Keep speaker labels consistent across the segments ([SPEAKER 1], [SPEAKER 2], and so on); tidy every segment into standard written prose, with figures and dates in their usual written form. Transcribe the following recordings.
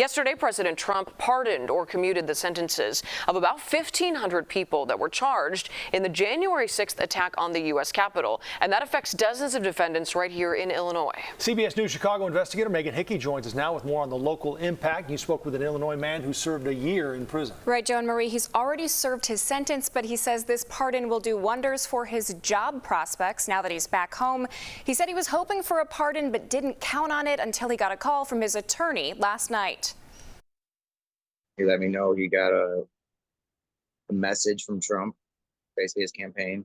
[SPEAKER 1] Yesterday, President Trump pardoned or commuted the sentences of about 1,500 people that were charged in the January 6th attack on the U.S. Capitol, and that affects dozens of defendants right here in Illinois.
[SPEAKER 2] CBS News Chicago investigator Hickey joins us now with more on the local impact. You spoke with an Illinois man who served a year in prison.
[SPEAKER 3] Right, Joe and Marie, he's already served his sentence, but he says this pardon will do wonders for his job prospects now that he's back home. He said he was hoping for a pardon but didn't count on it until he got a call from his attorney last night.
[SPEAKER 4] He let me know he got a message from Trump, basically his campaign,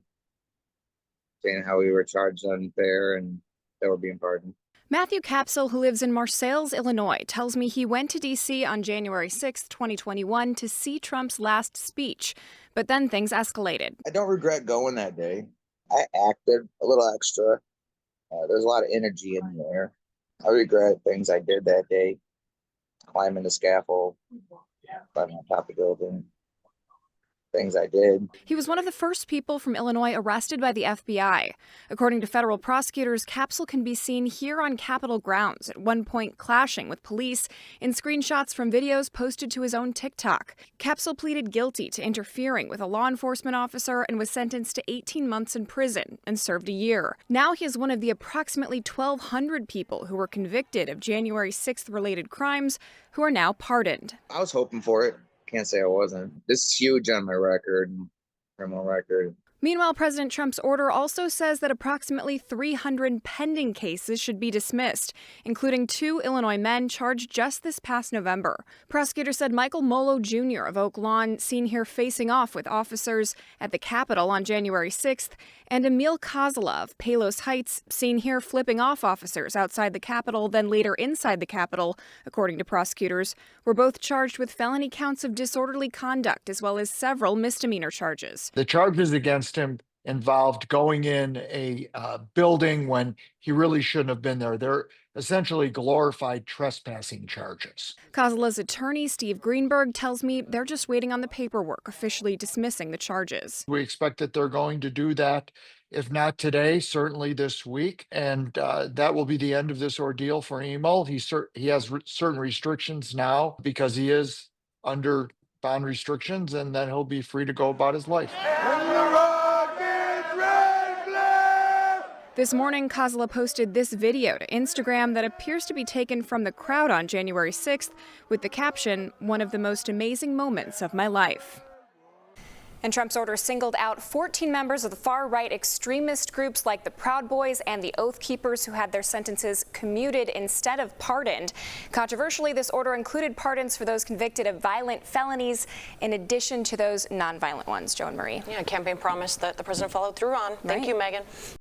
[SPEAKER 4] saying how we were charged unfair and that we're being pardoned.
[SPEAKER 3] Matthew Capsule, who lives in Marseilles, Illinois, tells me he went to D.C. on January 6, 2021 to see Trump's last speech, but then things escalated.
[SPEAKER 4] I don't regret going that day. I acted a little extra. There's a lot of energy in the air. I regret things I did that day, climbing the scaffold, climbing on top of the building. Things I did.
[SPEAKER 3] He was one of the first people from Illinois arrested by the FBI. According to federal prosecutors, Capsule can be seen here on Capitol grounds, at one point clashing with police in screenshots from videos posted to his own TikTok. Capsule pleaded guilty to interfering with a law enforcement officer and was sentenced to 18 months in prison and served a year. Now he is one of the approximately 1,200 people who were convicted of January 6th related crimes who are now pardoned.
[SPEAKER 4] I was hoping for it. Can't say I wasn't. This is huge on my record, criminal record.
[SPEAKER 3] Meanwhile, President Trump's order also says that approximately 300 pending cases should be dismissed, including 2 Illinois men charged just this past November. Prosecutors said Michael Molo Jr. of Oak Lawn, seen here facing off with officers at the Capitol on January 6th, and Emil Kozala of Palos Heights, seen here flipping off officers outside the Capitol, then later inside the Capitol, according to prosecutors, were both charged with felony counts of disorderly conduct as well as several misdemeanor charges.
[SPEAKER 5] The charges against him involved going in a building when he really shouldn't have been there. They're essentially glorified trespassing charges.
[SPEAKER 3] Kozala's attorney, Steve Greenberg, tells me they're just waiting on the paperwork officially dismissing the charges.
[SPEAKER 5] We expect that they're going to do that, if not today, certainly this week. And that will be the end of this ordeal for Emil. He has certain restrictions now because he is under bond restrictions, and then he'll be free to go about his life.
[SPEAKER 3] This morning, Kozala posted this video to Instagram that appears to be taken from the crowd on January 6th with the caption, "One of the most amazing moments of my life." And Trump's order singled out 14 members of the far-right extremist groups like the Proud Boys and the Oath Keepers who had their sentences commuted instead of pardoned. Controversially, this order included pardons for those convicted of violent felonies in addition to those nonviolent ones. Joe and Marie.
[SPEAKER 1] Yeah, a campaign promise that the president followed through on. Thank you, Megan.